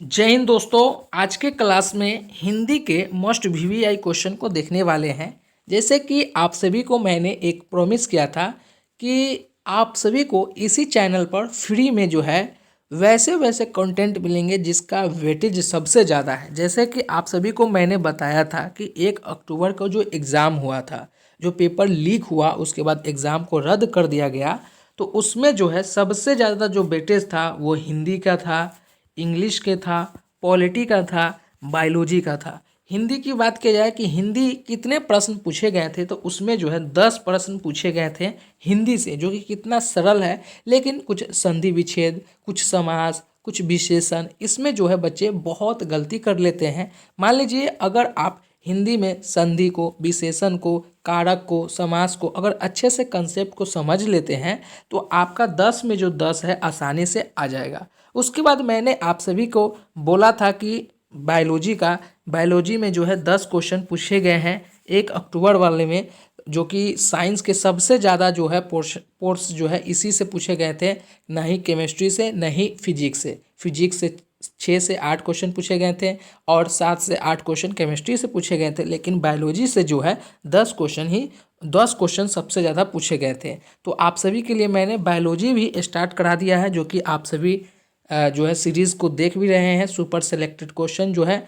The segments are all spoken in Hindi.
जय हिंद दोस्तों। आज के क्लास में हिंदी के मस्ट वीवीआई क्वेश्चन को देखने वाले हैं। जैसे कि आप सभी को मैंने एक प्रॉमिस किया था कि आप सभी को इसी चैनल पर फ्री में जो है वैसे वैसे कंटेंट मिलेंगे जिसका वेटेज सबसे ज़्यादा है। जैसे कि आप सभी को मैंने बताया था कि 1 अक्टूबर को जो एग्ज़ाम हुआ था, जो पेपर लीक हुआ, उसके बाद एग्ज़ाम को रद्द कर दिया गया, तो उसमें जो है सबसे ज़्यादा जो वेटेज था वो हिंदी का था, इंग्लिश के था, पॉलिटी का था, बायोलॉजी का था। हिंदी की बात की जाए कि हिंदी कितने प्रश्न पूछे गए थे, तो उसमें जो है 10 प्रश्न पूछे गए थे हिंदी से, जो कि कितना सरल है। लेकिन कुछ संधि विच्छेद, कुछ समास, कुछ विशेषण, इसमें जो है बच्चे बहुत गलती कर लेते हैं। मान लीजिए अगर आप हिंदी में संधि को, विशेषण को, कारक को, समास को अगर अच्छे से कंसेप्ट को समझ लेते हैं तो आपका 10 में जो 10 है आसानी से आ जाएगा। उसके बाद मैंने आप सभी को बोला था कि बायोलॉजी में जो है 10 क्वेश्चन पूछे गए हैं 1 अक्टूबर वाले में, जो कि साइंस के सबसे ज़्यादा जो है पोर्स जो है इसी से पूछे गए थे। ना ही केमिस्ट्री से, ना ही फिजिक्स से 6 से 8 क्वेश्चन पूछे गए थे और 7 से 8 क्वेश्चन केमिस्ट्री से पूछे गए थे। लेकिन बायोलॉजी से जो है 10 क्वेश्चन सबसे ज़्यादा पूछे गए थे। तो आप सभी के लिए मैंने बायोलॉजी भी स्टार्ट करा दिया है, जो कि आप सभी जो है सीरीज़ को देख भी रहे हैं। सुपर सेलेक्टेड क्वेश्चन जो है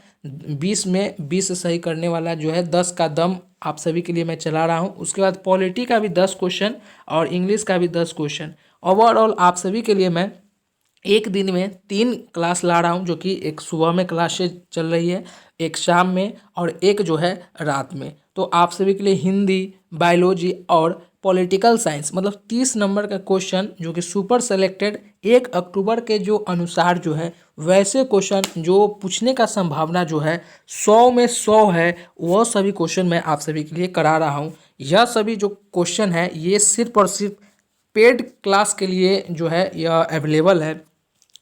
20 में 20 सही करने वाला जो है 10 का दम आप सभी के लिए मैं चला रहा हूं। उसके बाद पॉलिटी का भी 10 क्वेश्चन और इंग्लिश का भी 10 क्वेश्चन। ओवरऑल आप सभी के लिए मैं एक दिन में 3 क्लास ला रहा हूँ, जो कि एक सुबह में क्लासेज चल रही है, एक शाम में और एक जो है रात में। तो आप सभी के लिए हिंदी, बायोलॉजी और पॉलिटिकल साइंस मतलब 30 नंबर का क्वेश्चन, जो कि सुपर सेलेक्टेड 1 अक्टूबर के जो अनुसार जो है वैसे क्वेश्चन जो पूछने का संभावना जो है 100 में 100 है, वह सभी क्वेश्चन मैं आप सभी के लिए करा रहा हूँ। यह सभी जो क्वेश्चन है ये सिर्फ और सिर्फ पेड क्लास के लिए जो है यह अवेलेबल है,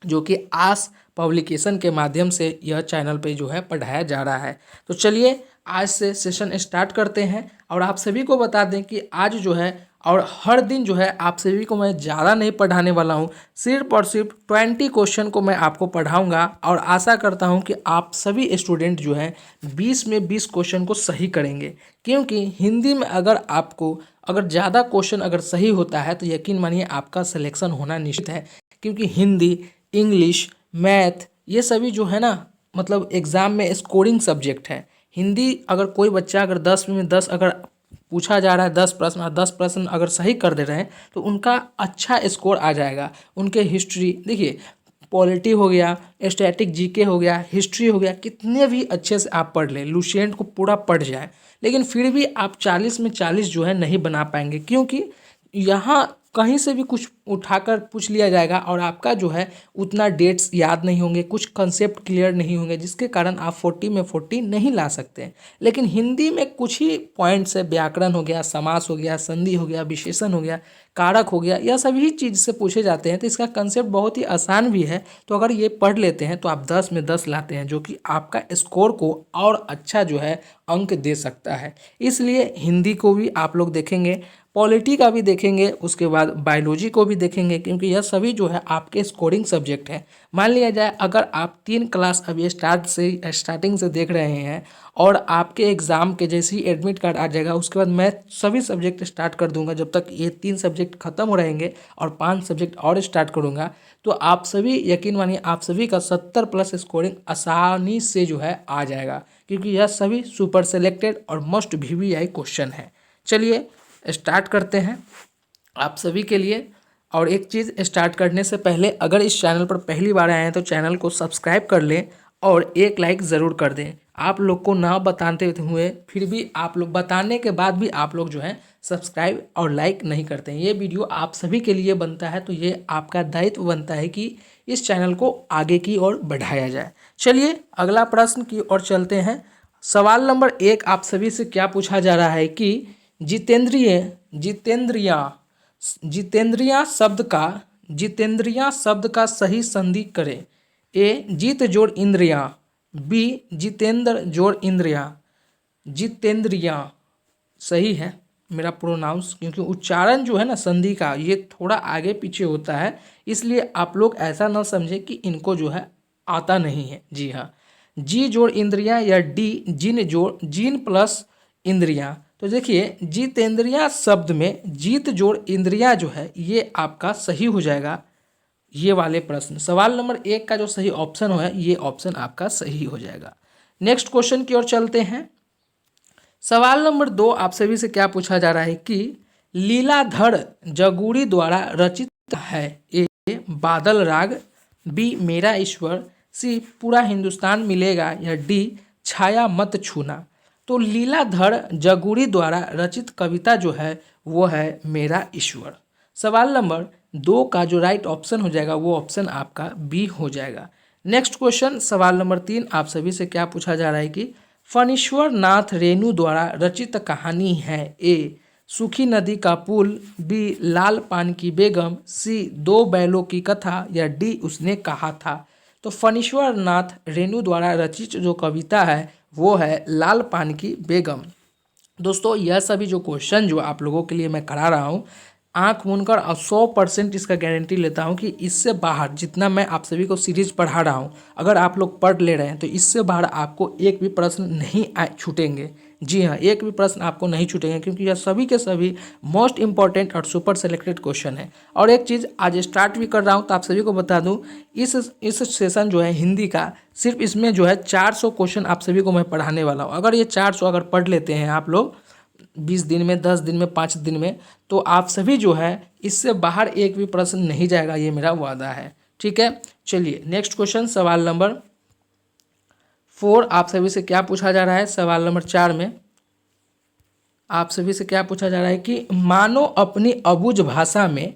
जो कि आस पब्लिकेशन के माध्यम से यह चैनल पे जो है पढ़ाया जा रहा है। तो चलिए आज से सेशन स्टार्ट करते हैं। और आप सभी को बता दें कि आज जो है और हर दिन जो है आप सभी को मैं ज़्यादा नहीं पढ़ाने वाला हूँ, सिर्फ और सिर्फ 20 क्वेश्चन को मैं आपको पढ़ाऊँगा। और आशा करता हूँ कि आप सभी स्टूडेंट जो हैं 20 में 20 क्वेश्चन को सही करेंगे, क्योंकि हिंदी में अगर ज़्यादा क्वेश्चन अगर सही होता है तो यकीन मानिए आपका सिलेक्शन होना निश्चित है। क्योंकि हिंदी, इंग्लिश, मैथ ये सभी जो है ना, मतलब एग्ज़ाम में स्कोरिंग सब्जेक्ट है। हिंदी अगर कोई बच्चा अगर 10 में 10 अगर पूछा जा रहा है 10 प्रश्न और 10 प्रश्न अगर सही कर दे रहे हैं तो उनका अच्छा स्कोर आ जाएगा। उनके हिस्ट्री देखिए, पॉलिटी हो गया, स्टैटिक जीके हो गया, हिस्ट्री हो गया, कितने भी अच्छे से आप पढ़ लें, लुसेंट को पूरा पढ़ जाए, लेकिन फिर भी आप 40 में 40 जो है नहीं बना पाएंगे। क्योंकि यहाँ कहीं से भी कुछ उठाकर पूछ लिया जाएगा और आपका जो है उतना डेट्स याद नहीं होंगे, कुछ कंसेप्ट क्लियर नहीं होंगे, जिसके कारण आप 40 में 40 नहीं ला सकते। लेकिन हिंदी में कुछ ही पॉइंट्स है, व्याकरण हो गया, समास हो गया, संधि हो गया, विशेषण हो गया, कारक हो गया, यह सभी चीज़ से पूछे जाते हैं। तो इसका कंसेप्ट बहुत ही आसान भी है। तो अगर ये पढ़ लेते हैं तो आप 10 में 10 लाते हैं, जो कि आपका स्कोर को और अच्छा जो है अंक दे सकता है। इसलिए हिंदी को भी आप लोग देखेंगे, पॉलिटी का भी देखेंगे, उसके बाद बायोलॉजी को भी देखेंगे, क्योंकि यह सभी जो है आपके स्कोरिंग सब्जेक्ट हैं। मान लिया जाए अगर आप 3 क्लास अभी स्टार्टिंग से देख रहे हैं और आपके एग्ज़ाम के जैसे ही एडमिट कार्ड आ जाएगा उसके बाद मैं सभी सब्जेक्ट स्टार्ट कर दूंगा, जब तक ये 3 सब्जेक्ट खत्म हो रहेंगे और 5 सब्जेक्ट और स्टार्ट करूँगा, तो आप सभी यकीन मानिए आप सभी का 70 प्लस स्कोरिंग आसानी से जो है आ जाएगा, क्योंकि यह सभी सुपर सेलेक्टेड और मस्ट वीवीआई क्वेश्चन है। चलिए स्टार्ट करते हैं आप सभी के लिए। और एक चीज़ स्टार्ट करने से पहले अगर इस चैनल पर पहली बार आए हैं तो चैनल को सब्सक्राइब कर लें और एक लाइक ज़रूर कर दें। आप लोग को ना बताते हुए फिर भी आप लोग बताने के बाद भी आप लोग जो है सब्सक्राइब और लाइक नहीं करते हैं। ये वीडियो आप सभी के लिए बनता है, तो ये आपका दायित्व बनता है कि इस चैनल को आगे की ओर बढ़ाया जाए। चलिए अगला प्रश्न की ओर चलते हैं। सवाल नंबर 1 आप सभी से क्या पूछा जा रहा है कि जितेंद्रिया जितेंद्रिया शब्द का सही संधि करें। ए जीत जोड़ इंद्रिया, बी जितेंद्र जोड़ इंद्रिया। जितेंद्रिया सही है मेरा प्रोनाउंस, क्योंकि उच्चारण जो है ना संधि का ये थोड़ा आगे पीछे होता है, इसलिए आप लोग ऐसा ना समझे कि इनको जो है आता नहीं है। जी हाँ, जी जोड़ इंद्रियां या डी जिन जोड़ जीन प्लस इंद्रियां। तो देखिए जितेंद्रिया शब्द में जीत जोड़ इंद्रियां जो है ये आपका सही हो जाएगा। ये वाले प्रश्न सवाल नंबर 1 का जो सही ऑप्शन है ये ऑप्शन आपका सही हो जाएगा। नेक्स्ट क्वेश्चन की ओर चलते हैं। सवाल नंबर 2 आप सभी से क्या पूछा जा रहा है कि लीलाधर जगूड़ी द्वारा रचित है। ए बादल राग, बी मेरा ईश्वर, सी पूरा हिंदुस्तान मिलेगा या डी छाया मत छूना। तो लीलाधर जगूड़ी द्वारा रचित कविता जो है वो है मेरा ईश्वर। सवाल नंबर 2 का जो राइट ऑप्शन हो जाएगा वो ऑप्शन आपका बी हो जाएगा। नेक्स्ट क्वेश्चन सवाल नंबर 3 आप सभी से क्या पूछा जा रहा है कि फणीश्वर नाथ रेणु द्वारा रचित कहानी है। ए सूखी नदी का पुल, बी लाल पान की बेगम, सी दो बैलों की कथा या डी उसने कहा था। तो फणीश्वर नाथ रेणु द्वारा रचित जो कविता है वो है लाल पान की बेगम। दोस्तों यह सभी जो क्वेश्चन जो आप लोगों के लिए मैं करा रहा हूँ आँख मूंदकर और 100% इसका गारंटी लेता हूँ कि इससे बाहर जितना मैं आप सभी को सीरीज पढ़ा रहा हूँ अगर आप लोग पढ़ ले रहे हैं तो इससे बाहर आपको एक भी प्रश्न नहीं छूटेंगे। जी हाँ, एक भी प्रश्न आपको नहीं छूटेंगे क्योंकि यह सभी के सभी मोस्ट इंपॉर्टेंट और सुपर सेलेक्टेड क्वेश्चन है। और एक चीज़ आज स्टार्ट भी कर रहा हूँ तो आप सभी को बता दूँ इस सेशन जो है हिंदी का सिर्फ इसमें जो है 400 क्वेश्चन आप सभी को मैं पढ़ाने वाला हूँ। अगर ये 400 अगर पढ़ लेते हैं आप लोग 20 दिन में, 10 दिन में, 5 दिन में, तो आप सभी जो है इससे बाहर एक भी प्रश्न नहीं जाएगा, ये मेरा वादा है। ठीक है, चलिए नेक्स्ट क्वेश्चन सवाल नंबर 4 आप सभी से क्या पूछा जा रहा है। सवाल नंबर 4 में आप सभी से क्या पूछा जा रहा है कि मानो अपनी अबुझ भाषा में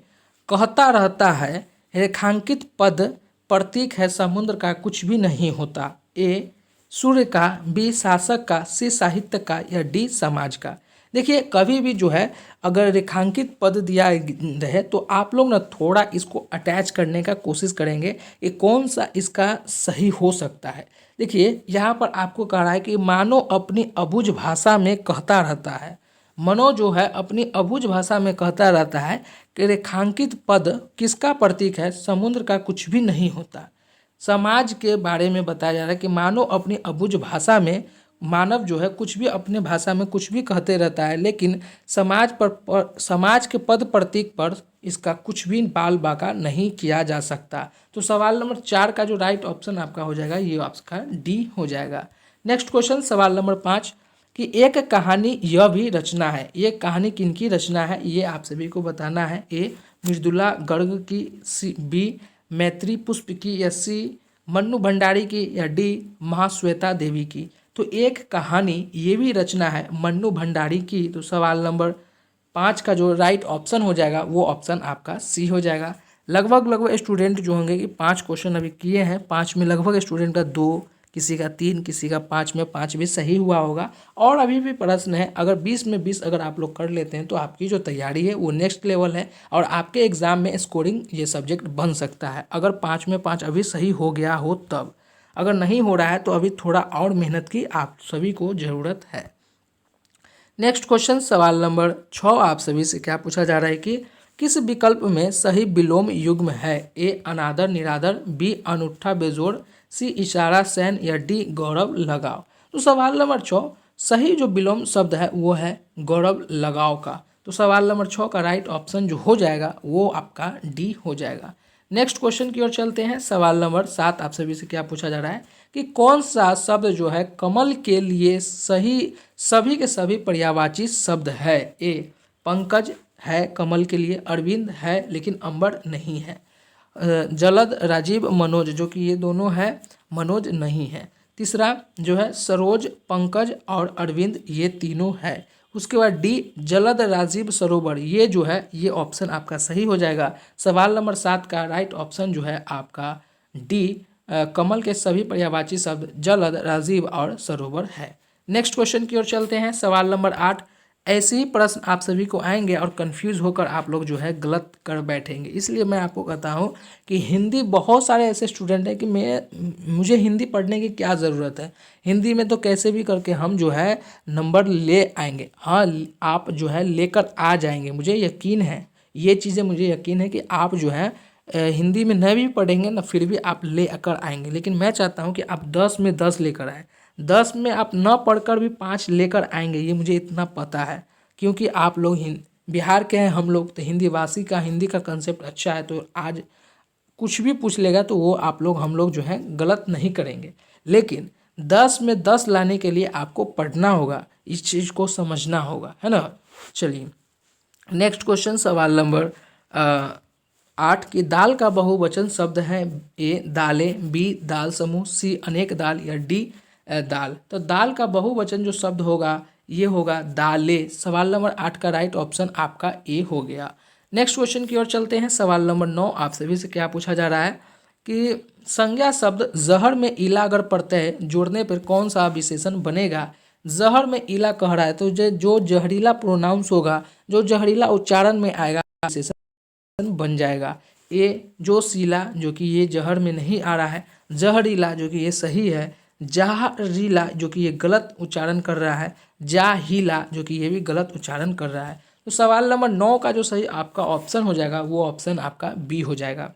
कहता रहता है रेखांकित पद प्रतीक है समुद्र का कुछ भी नहीं होता। ए सूर्य का, बी शासक का, सी साहित्य का या डी समाज का। देखिए कभी भी जो है अगर रेखांकित पद दिया रहे तो आप लोग ना थोड़ा इसको अटैच करने का कोशिश करेंगे कि कौन सा इसका सही हो सकता है। देखिए यहाँ पर आपको कह रहा है कि मानो अपनी अबुझ भाषा में कहता रहता है। मनो जो है अपनी अबुझ भाषा में कहता रहता है कि रेखांकित पद किसका प्रतीक है, समुद्र का कुछ भी नहीं होता। समाज के बारे में बताया जा रहा है कि मानो अपनी अबुझ भाषा में मानव जो है कुछ भी अपने भाषा में कुछ भी कहते रहता है लेकिन समाज के पद प्रतीक पर इसका कुछ भी बाल बाका नहीं किया जा सकता। तो सवाल नंबर 4 का जो राइट ऑप्शन आपका हो जाएगा ये आपका डी हो जाएगा। नेक्स्ट क्वेश्चन सवाल नंबर 5 कि एक कहानी यह भी रचना है। ये कहानी किनकी रचना है ये आप सभी को बताना है। ए मृदुला गर्ग की, सी बी मैत्री पुष्प की या सी मन्नू भंडारी की या डी महाश्वेता देवी की। तो एक कहानी ये भी रचना है मन्नू भंडारी की। तो सवाल नंबर 5 का जो राइट ऑप्शन हो जाएगा वो ऑप्शन आपका सी हो जाएगा। लगभग स्टूडेंट जो होंगे कि 5 क्वेश्चन अभी किए हैं, 5 में लगभग स्टूडेंट का 2, किसी का 3, किसी का 5 में 5 भी सही हुआ होगा। और अभी भी प्रश्न है, अगर 20 में 20 अगर आप लोग कर लेते हैं तो आपकी जो तैयारी है वो नेक्स्ट लेवल है और आपके एग्ज़ाम में स्कोरिंग ये सब्जेक्ट बन सकता है। अगर 5 में 5 अभी सही हो गया हो तब, अगर नहीं हो रहा है तो अभी थोड़ा और मेहनत की आप सभी को ज़रूरत है। नेक्स्ट क्वेश्चन सवाल नंबर 6 आप सभी से क्या पूछा जा रहा है कि किस विकल्प में सही विलोम युग्म है। ए अनादर निरादर, बी अनूठा बेजोड़, सी इशारा सैन या डी गौरव लगाव। तो सवाल नंबर 6 सही जो विलोम शब्द है वो है गौरव लगाव का। तो सवाल नंबर 6 का राइट ऑप्शन जो हो जाएगा वो आपका डी हो जाएगा। नेक्स्ट क्वेश्चन की ओर चलते हैं। सवाल नंबर 7 आप सभी से क्या पूछा जा रहा है कि कौन सा शब्द जो है कमल के लिए सभी के सभी पर्यायवाची शब्द है। ए पंकज है कमल के लिए, अरविंद है लेकिन अंबर नहीं है, जलद राजीव मनोज जो कि ये दोनों है मनोज नहीं है, तीसरा जो है सरोज पंकज और अरविंद ये तीनों है। उसके बाद डी जलद राजीव सरोवर ये जो है ये ऑप्शन आपका सही हो जाएगा। सवाल नंबर 7 का राइट ऑप्शन जो है आपका डी कमल के सभी पर्यायवाची शब्द जलद राजीव और सरोवर है। नेक्स्ट क्वेश्चन की ओर चलते हैं। सवाल नंबर 8 ऐसे ही प्रश्न आप सभी को आएंगे और कंफ्यूज होकर आप लोग जो है गलत कर बैठेंगे, इसलिए मैं आपको कहता हूँ कि हिंदी बहुत सारे ऐसे स्टूडेंट हैं कि मुझे हिंदी पढ़ने की क्या ज़रूरत है, हिंदी में तो कैसे भी करके हम जो है नंबर ले आएंगे। हाँ आप जो है लेकर आ जाएंगे, मुझे यकीन है, ये चीज़ें मुझे यकीन है कि आप जो है हिंदी में न भी पढ़ेंगे ना फिर भी आप ले कर आएंगे, लेकिन मैं चाहता हूँ कि आप 10 में 10 लेकर आएँ। 10 में आप न पढ़कर भी 5 लेकर आएंगे, ये मुझे इतना पता है, क्योंकि आप लोग बिहार के हैं, हम लोग तो हिंदी भाषी का हिंदी का कंसेप्ट अच्छा है, तो आज कुछ भी पूछ लेगा तो वो आप लोग हम लोग जो है गलत नहीं करेंगे। लेकिन 10 में 10 लाने के लिए आपको पढ़ना होगा, इस चीज़ को समझना होगा, है ना। चलिए नेक्स्ट क्वेश्चन, सवाल नंबर 8 की दाल का बहुवचन शब्द है। ए दालें, बी दाल समूह, सी अनेक दाल, या डी दाल। तो दाल का बहुवचन जो शब्द होगा ये होगा दालें। सवाल नंबर 8 का राइट ऑप्शन आपका ए हो गया। नेक्स्ट क्वेश्चन की ओर चलते हैं। सवाल नंबर 9 आप सभी से क्या पूछा जा रहा है कि संज्ञा शब्द जहर में इला अगर प्रत्यय जोड़ने पर कौन सा विशेषण बनेगा। जहर में इला कह रहा है तो जो जहरीला प्रोनाउंस होगा, जो जहरीला उच्चारण में आएगा विशेषण बन जाएगा। ए जो सीला जो कि ये जहर में नहीं आ रहा है, जहरीला जो कि ये सही है, जहरीला जो कि ये गलत उच्चारण कर रहा है, जाहिला जो कि ये भी गलत उच्चारण कर रहा है। तो सवाल नंबर 9 का जो सही आपका ऑप्शन हो जाएगा वो ऑप्शन आपका बी हो जाएगा।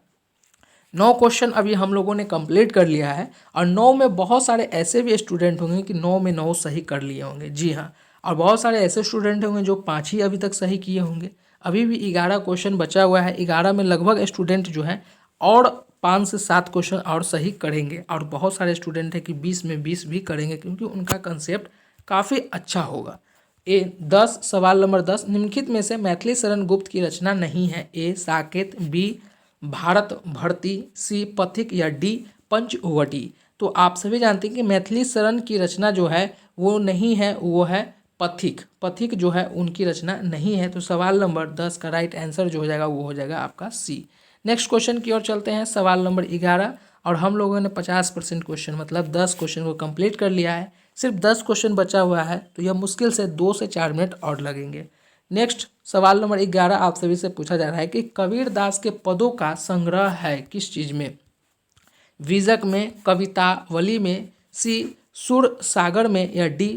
9 क्वेश्चन अभी हम लोगों ने कंप्लीट कर लिया है, और 9 में बहुत सारे ऐसे भी स्टूडेंट होंगे कि 9 में 9 सही कर लिए होंगे, जी हाँ। और बहुत सारे ऐसे स्टूडेंट होंगे जो 5 ही अभी तक सही किए होंगे। अभी भी 11 क्वेश्चन बचा हुआ है। 11 में लगभग स्टूडेंट जो है और 5 से 7 क्वेश्चन और सही करेंगे, और बहुत सारे स्टूडेंट हैं कि 20 में 20 भी करेंगे, क्योंकि उनका कंसेप्ट काफ़ी अच्छा होगा। ए 10 सवाल नंबर 10 निम्नलिखित में से मैथिली शरण गुप्त की रचना नहीं है। ए साकेत, बी भारत भरती, सी पथिक, या डी पंचवटी। तो आप सभी जानते हैं कि मैथिली शरण की रचना जो है वो नहीं है, वो है पथिक। पथिक जो है उनकी रचना नहीं है। तो सवाल नंबर 10 का राइट आंसर जो हो जाएगा वो हो जाएगा आपका सी। नेक्स्ट क्वेश्चन की ओर चलते हैं। सवाल नंबर 11, और हम लोगों ने 50% क्वेश्चन मतलब 10 क्वेश्चन को कंप्लीट कर लिया है। सिर्फ 10 क्वेश्चन बचा हुआ है, तो यह मुश्किल से 2 से 4 मिनट और लगेंगे। नेक्स्ट सवाल नंबर 11 आप सभी से पूछा जा रहा है कि कबीरदास के पदों का संग्रह है किस चीज़ में। विजक में, कवितावली में, सी सुर सागर में, या डी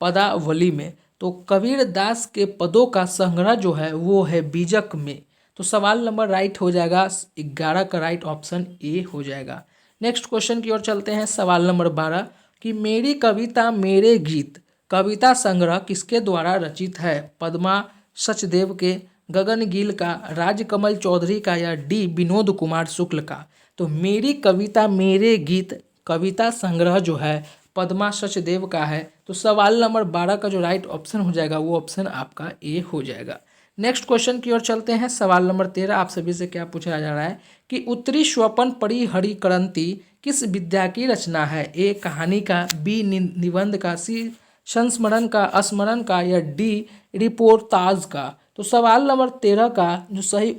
पदावली में। तो कबीरदास के पदों का संग्रह जो है वो है बीजक में। तो सवाल नंबर राइट हो जाएगा 11 का राइट ऑप्शन ए हो जाएगा। नेक्स्ट क्वेश्चन की ओर चलते हैं। सवाल नंबर 12 कि मेरी कविता मेरे गीत कविता संग्रह किसके द्वारा रचित है। पद्मा सचदेव के, गगन गिल का, राजकमल चौधरी का, या डी विनोद कुमार शुक्ल का। तो मेरी कविता मेरे गीत कविता संग्रह जो है पद्मा सचदेव का है। तो सवाल नंबर 12 का जो राइट ऑप्शन हो जाएगा वो ऑप्शन आपका ए हो जाएगा। नेक्स्ट क्वेश्चन की ओर चलते हैं। सवाल नंबर 13 आप सभी से क्या पूछा जा रहा है कि उत्तरी स्वपन परिहरिकरंती किस विद्या की रचना है। ए कहानी का, बी निबंध का, सी संस्मरण का, स्मरण का, या डी रिपोर्टाज का। तो सवाल नंबर 13 का जो सही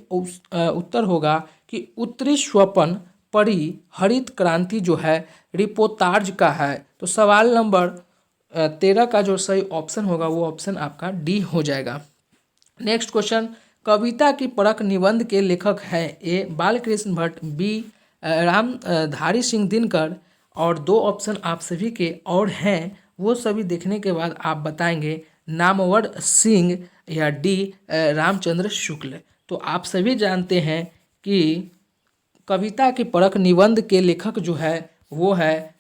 उत्तर होगा कि उत्तरी स्वपन परिहरित क्रांति जो है रिपोर्टाज का है। तो सवाल नंबर 13 का जो सही ऑप्शन होगा वो ऑप्शन आपका डी हो जाएगा। नेक्स्ट क्वेश्चन, कविता की परख निबंध के लेखक है। ए बालकृष्ण भट्ट, बी रामधारी सिंह दिनकर, और 2 ऑप्शन आप सभी के और हैं वो सभी देखने के बाद आप बताएंगे नामवर सिंह या डी रामचंद्र शुक्ल। तो आप सभी जानते हैं कि कविता की परख निबंध के लेखक जो है वो है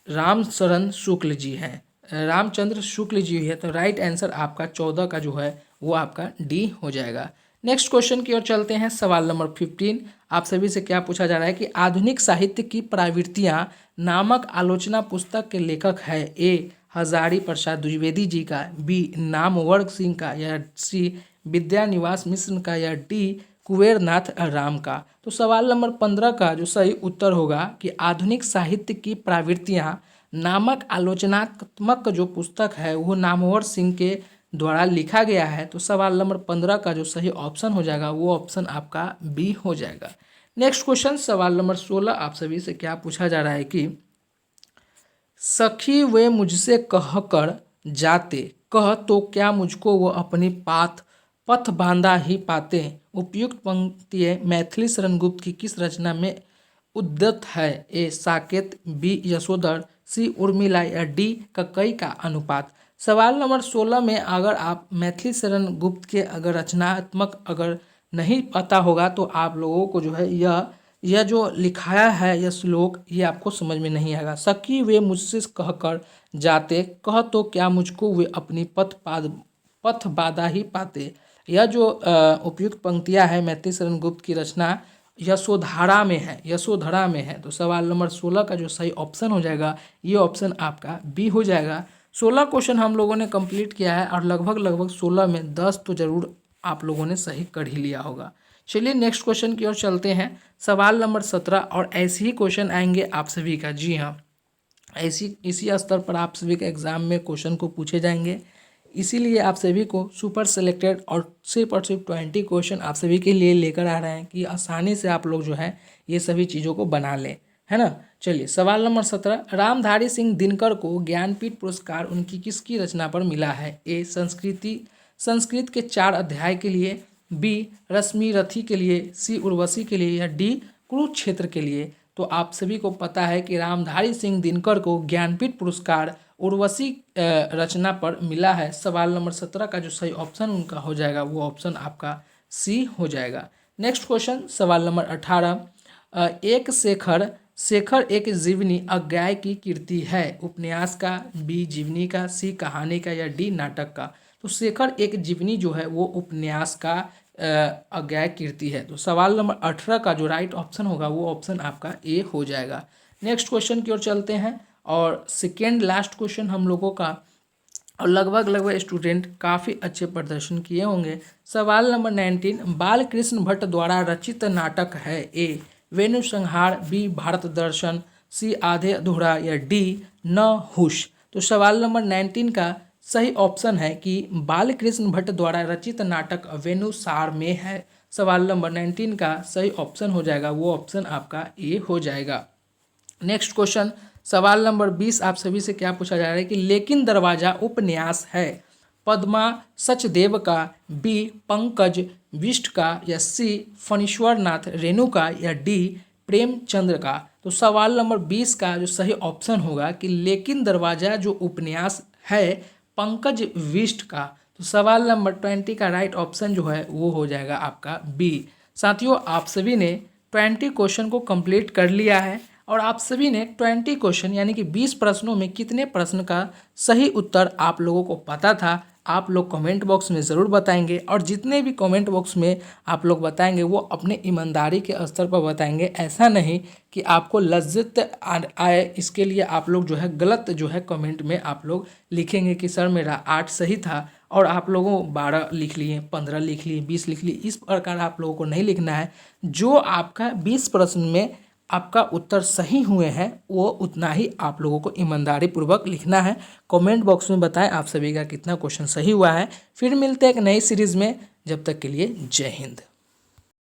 रामचरण शुक्ल जी हैं, रामचंद्र शुक्ल जी है। तो राइट आंसर आपका 14 का जो है वो आपका डी हो जाएगा। नेक्स्ट क्वेश्चन की ओर चलते हैं। सवाल नंबर 15 आप सभी से क्या पूछा जा रहा है कि आधुनिक साहित्य की प्रवृत्तियां नामक आलोचना पुस्तक के लेखक है। ए हजारी प्रसाद द्विवेदी जी का, बी नामवर सिंह का, या सी विद्यानिवास मिश्र का, या डी कुबेरनाथ राम का। तो सवाल नंबर 15 का जो सही उत्तर होगा कि आधुनिक साहित्य की प्रवृत्तियां नामक आलोचनात्मक जो पुस्तक है वो नामवर सिंह के द्वारा लिखा गया है। तो सवाल नंबर 15 का जो सही ऑप्शन हो जाएगा वो ऑप्शन आपका बी हो जाएगा। नेक्स्ट क्वेश्चन सवाल नंबर 16 आप सभी से क्या पूछा जा रहा है कि सखी वे मुझसे कह कर जाते, कह तो क्या मुझको वो अपनी पथ बांधा ही पाते। उपयुक्त पंक्ति मैथिली शरण गुप्त की किस रचना में उद्धत है। ए साकेत, बी यशोधर, सी उर्मिला, या डी ककई का अनुपात। सवाल नंबर 16 में अगर आप मैथिली शरण गुप्त के अगर रचनात्मक अगर नहीं पता होगा तो आप लोगों को जो है यह जो लिखाया है यह श्लोक ये आपको समझ में नहीं आएगा। सखी वे मुझसे कहकर जाते, कह तो क्या मुझको वे अपनी पथ बाधा ही पाते। यह जो उपयुक्त पंक्तियां है मैथिली शरण गुप्त की रचना यशोधरा में है, यशोधरा में है। तो सवाल नंबर 16 का जो सही ऑप्शन हो जाएगा ये ऑप्शन आपका बी हो जाएगा। 16 क्वेश्चन हम लोगों ने कंप्लीट किया है और लगभग 16 में 10 तो जरूर आप लोगों ने सही कर ही लिया होगा। चलिए नेक्स्ट क्वेश्चन की ओर चलते हैं। सवाल नंबर 17 और ऐसे ही क्वेश्चन आएंगे आप सभी का। जी हाँ, इसी स्तर पर आप सभी के एग्जाम में क्वेश्चन को पूछे जाएंगे, इसीलिए आप सभी को सुपर सेलेक्टेड और सिर्फ 20 क्वेश्चन आप सभी के लिए लेकर आ रहे हैं कि आसानी से आप लोग जो है ये सभी चीज़ों को बना लें, है ना। चलिए सवाल नंबर 17, रामधारी सिंह दिनकर को ज्ञानपीठ पुरस्कार उनकी किसकी रचना पर मिला है। ए संस्कृत के 4 अध्याय के लिए, बी रश्मि रथी के लिए, सी उर्वशी के लिए, या डी कुरुक्षेत्र के लिए। तो आप सभी को पता है कि रामधारी सिंह दिनकर को ज्ञानपीठ पुरस्कार उर्वशी रचना पर मिला है। सवाल नंबर 17 का जो सही ऑप्शन उनका हो जाएगा वो ऑप्शन आपका सी हो जाएगा। नेक्स्ट क्वेश्चन सवाल नंबर 18, एक शेखर एक जीवनी अज्ञाय की कीर्ति है। उपन्यास का, बी जीवनी का, सी कहानी का, या डी नाटक का। तो शेखर एक जीवनी जो है वो उपन्यास का अज्ञाय कीर्ति है। तो सवाल नंबर 18 का जो राइट ऑप्शन होगा वो ऑप्शन आपका ए हो जाएगा। नेक्स्ट क्वेश्चन की ओर चलते हैं और सेकेंड लास्ट क्वेश्चन हम लोगों का, और लगभग स्टूडेंट काफ़ी अच्छे प्रदर्शन किए होंगे। सवाल नंबर 19, बाल कृष्ण भट्ट द्वारा रचित नाटक है। ए वेणु संहार, बी भारत दर्शन, सी आधे अधूरा, या डी नहुष। तो सवाल नंबर 19 का सही ऑप्शन है कि बाल कृष्ण भट्ट द्वारा रचित नाटक वेणुसार में है। सवाल नंबर 19 का सही ऑप्शन हो जाएगा वो ऑप्शन आपका ए हो जाएगा। नेक्स्ट क्वेश्चन सवाल नंबर 20 आप सभी से क्या पूछा जा रहा है कि लेकिन दरवाजा उपन्यास है। पद्मा सचदेव का, बी पंकज बिष्ट का, या सी फणीश्वर नाथ रेणु का, या डी प्रेमचंद्र का। तो सवाल नंबर 20 का जो सही ऑप्शन होगा कि लेकिन दरवाजा जो उपन्यास है पंकज बिष्ट का। तो सवाल नंबर 20 का राइट ऑप्शन जो है वो हो जाएगा आपका बी। साथियों आप सभी ने 20 क्वेश्चन को कंप्लीट कर लिया है और आप सभी ने 20 क्वेश्चन यानी कि 20 प्रश्नों में कितने प्रश्न का सही उत्तर आप लोगों को पता था आप लोग कमेंट बॉक्स में ज़रूर बताएंगे। और जितने भी कमेंट बॉक्स में आप लोग बताएंगे वो अपने ईमानदारी के स्तर पर बताएंगे, ऐसा नहीं कि आपको लज्जत आए इसके लिए आप लोग जो है गलत जो है कमेंट में आप लोग लिखेंगे कि सर मेरा 8 सही था और आप लोगों 12 लिख लिए, 15 लिख लिए, 20 लिख लिए। इस प्रकार आप लोगों को नहीं लिखना है। जो आपका 20 प्रश्न में आपका उत्तर सही हुए हैं वो उतना ही आप लोगों को ईमानदारी पूर्वक लिखना है। कमेंट बॉक्स में बताएं आप सभी का कितना क्वेश्चन सही हुआ है। फिर मिलते हैं एक नई सीरीज़ में, जब तक के लिए जय हिंद।